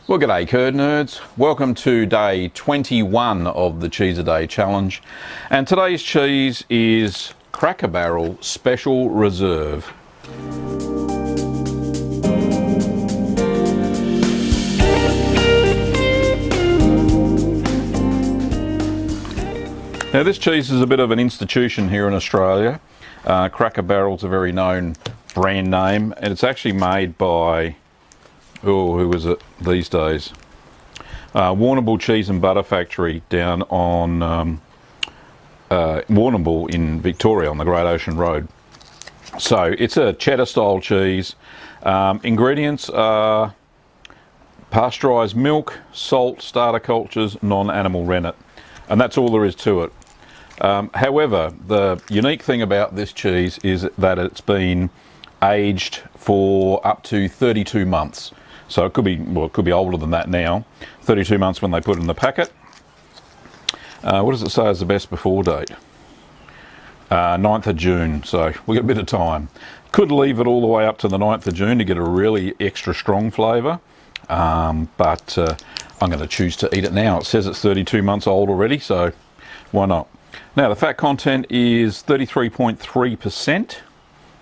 Well, g'day curd nerds. Welcome to day 21 of the Cheese a Day challenge. And today's cheese is Cracker Barrel Special Reserve. Now this cheese is a bit of an institution here in Australia. Cracker Barrel's a very known brand name, and it's actually made by who is it these days? Warrnambool Cheese and Butter Factory down on Warrnambool in Victoria on the Great Ocean Road. So it's a cheddar style cheese. Ingredients are pasteurised milk, salt, starter cultures, non-animal rennet, and that's all there is to it. However, the unique thing about this cheese is that it's been aged for up to 32 months. So it could be, well, it could be older than that now. 32 months when they put it in the packet. What does it say is the best before date? 9th of June, so we've got a bit of time. Could leave it all the way up to the 9th of June to get a really extra strong flavour, but I'm going to choose to eat it now. It says it's 32 months old already, so why not? Now the fat content is 33.3%,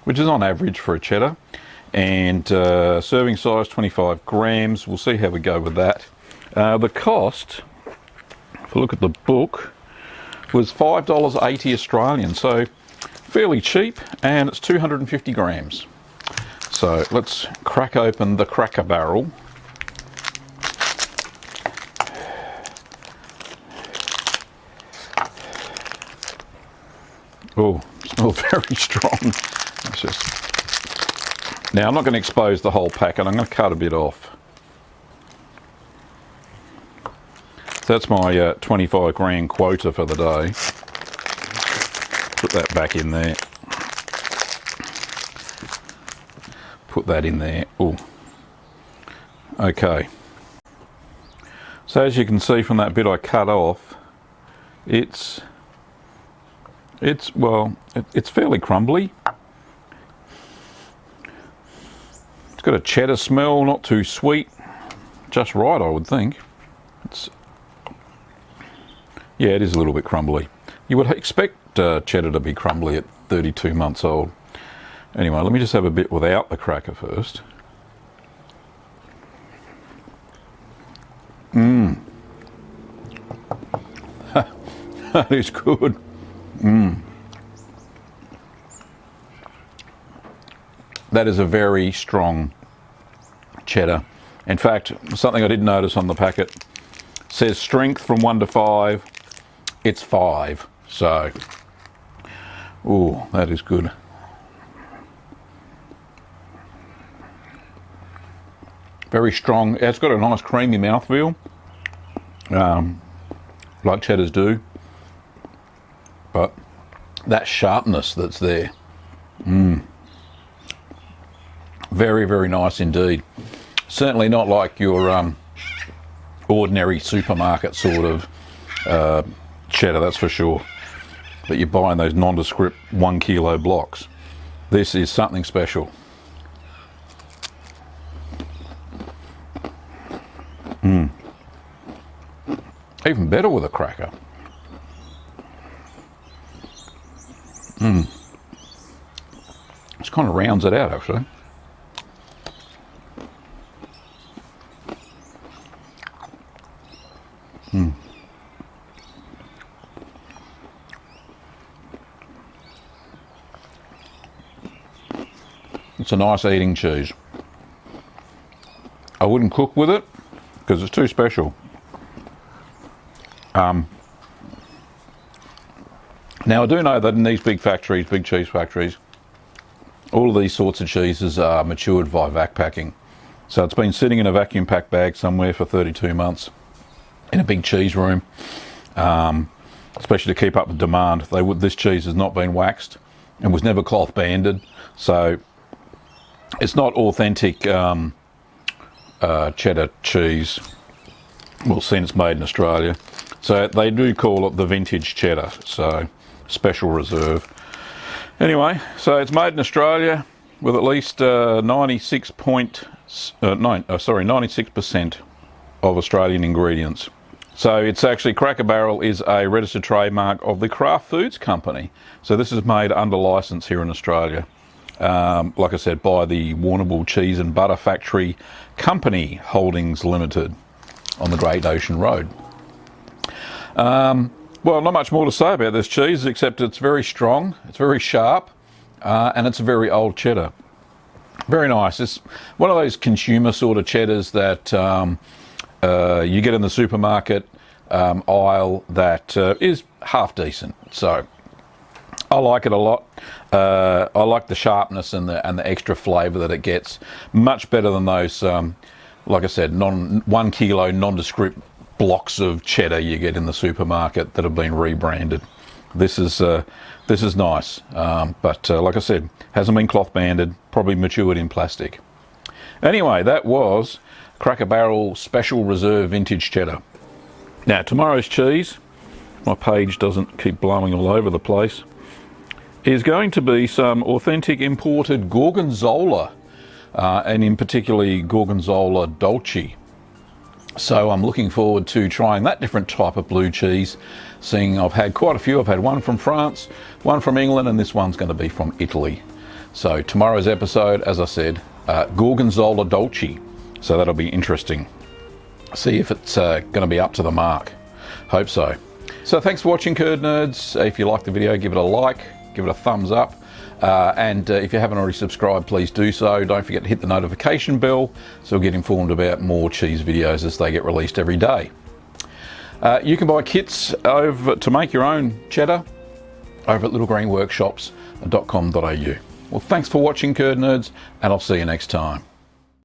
which is on average for a cheddar. And serving size 25 grams. We'll see how we go with that. The cost, if I look at the book, was $5.80 Australian, so fairly cheap, and it's 250 grams. So let's crack open the Cracker Barrel. Oh, smells very strong. Let's just... Now I'm not going to expose the whole packet, I'm going to cut a bit off. So that's my 25 gram quota for the day. Put that back in there. Put that in there. Oh. Okay. So as you can see from that bit I cut off, it's fairly crumbly. Got a cheddar smell, not too sweet, just right I would think. Yeah, it is a little bit crumbly. You would expect cheddar to be crumbly at 32 months old. Anyway, let me just have a bit without the cracker first. That is good. That is a very strong cheddar. In fact, something I did notice on the packet says strength from 1 to 5. It's 5. So, ooh, that is good. Very strong. It's got a nice creamy mouthfeel, like cheddars do. But that sharpness that's there. Very, very nice indeed. Certainly not like your ordinary supermarket sort of cheddar, that's for sure. But you're buying those nondescript 1 kilo blocks. This is something special. Even better with a cracker. Just kind of rounds it out actually. It's a nice eating cheese. I wouldn't cook with it because it's too special. Now I do know that in these big factories, big cheese factories, all of these sorts of cheeses are matured via vac packing. So it's been sitting in a vacuum packed bag somewhere for 32 months in a big cheese room, especially to keep up with demand. This cheese has not been waxed and was never cloth banded, so it's not authentic cheddar cheese. Well, seeing it's made in Australia, so they do call it the vintage cheddar, so special reserve. Anyway, so it's made in Australia with at least 96% of Australian ingredients. So it's actually, Cracker Barrel is a registered trademark of the Kraft Foods Company. So this is made under license here in Australia. Like I said, by the Warrnambool Cheese and Butter Factory Company Holdings Limited on the Great Ocean Road. Well, not much more to say about this cheese, except it's very strong, it's very sharp, and it's a very old cheddar. Very nice. It's one of those consumer sort of cheddars that you get in the supermarket aisle that is half decent. So I like it a lot. I like the sharpness and the extra flavour that it gets. Much better than those, like I said, 1 kilo nondescript blocks of cheddar you get in the supermarket that have been rebranded. This is nice, but like I said, hasn't been cloth banded, probably matured in plastic. Anyway, that was Cracker Barrel Special Reserve Vintage Cheddar. Now, tomorrow's cheese, my page doesn't keep blowing all over the place, is going to be some authentic imported Gorgonzola, and in particularly Gorgonzola Dolce. So I'm looking forward to trying that different type of blue cheese, seeing I've had quite a few. I've had one from France, one from England, and this one's going to be from Italy. So tomorrow's episode, as I said, Gorgonzola Dolce. So that'll be interesting. See if it's going to be up to the mark. Hope so. So thanks for watching, Curd Nerds. If you liked the video, give it a like, give it a thumbs up. And if you haven't already subscribed, please do so. Don't forget to hit the notification bell so you'll get informed about more cheese videos as they get released every day. You can buy kits to make your own cheddar over at littlegreenworkshops.com.au. Well, thanks for watching, Curd Nerds, and I'll see you next time.